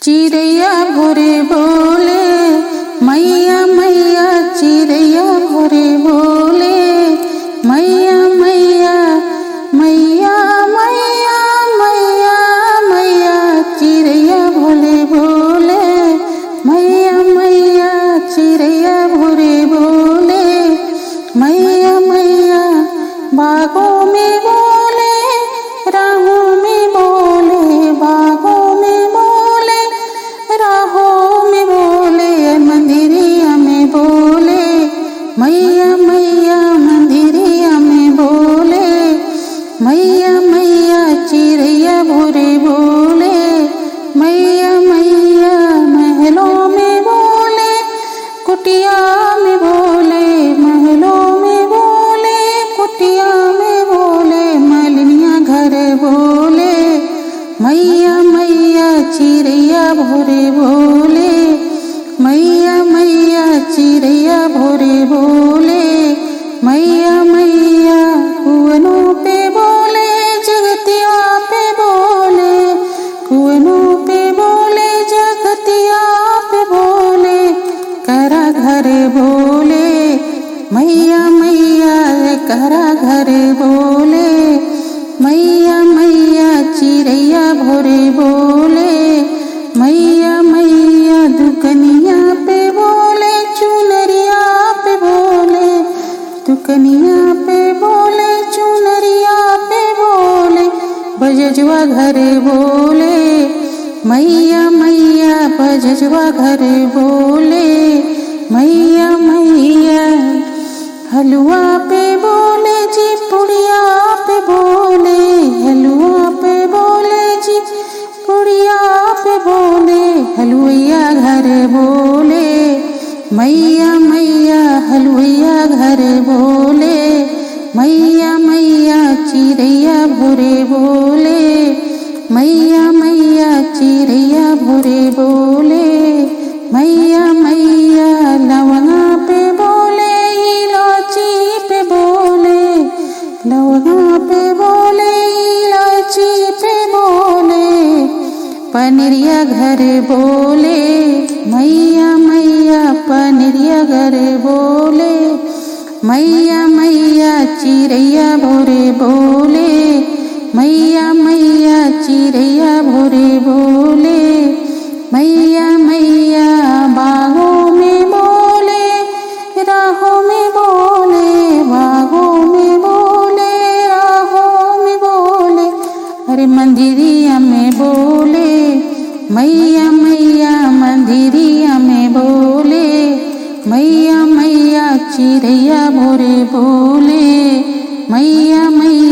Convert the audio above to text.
चिड़ैया भोरे बोले मैया मैया, चिड़ैया भोरे बोले मैया मैया मैया मैया मैया मैया, चिड़ैया भोरे बोले मैया मैया, चिड़ैया भोरे बोले मैया मैया। बागों में बोले, राहों में बोले, बागों में बोले, राहों में बोले, मंदिरिया में बोले मैया मैया, मंदिरिया में बोले मैया मैया। चिड़ैया भोरे बोले मैया मैया, महलों में बोले, कुटिया में बोले, महलों में बोले, कुटिया में बोले, मालिनिया घर बोले मैया मैया। चिड़ैया भोरे बोले मैया मैया, चिड़ैया भोरे बोले मैया मैया। कुआनों पे बोले, जगतिया पे बोले, कुआनों पे बोले, जगतिया पे बोले, करा घर बोले मैया मैया, करा घर बोले मैया मैया। चिड़ैया भोरे बोले मैया मैया, दुकनिया पे बोले, चुनरिया पे बोले, दुकनिया पे बोले, चुनरिया पे बोले, बजजवा घर बोले मैया मैया, बजजवा घर बोले मैया मैया। हलवा पे बोले जी, पुड़िया पे बोले, हलवा पे बोले जी, पुड़िया पे बोले, हलवैया घर बोले मैया मैया, हलवैया घर बोले मैया मैया। चिड़ैया भोरे बोले मैया मैया, चिड़ैया भोरे बोले मैया मैया। लवंगा पे बोले, इलायची पे बोले, लवंगा पे बोले, इलायची पे बोले, पनिरिया घर बोले मैया मैया, पनिरिया घर बोले मैया मैया। चिड़ैया भोरे बोले मैया मैया, चिड़ैया भोरे बोले मैया मैया। बागों में बोले, राहों में बोले, बागों में बोले, राहों में बोले, अरे मंदिरिया में बोले मैया मैया, मंदिरिया में बोले मैया मैया। चिड़ैया भोरे बोले मैया मैया।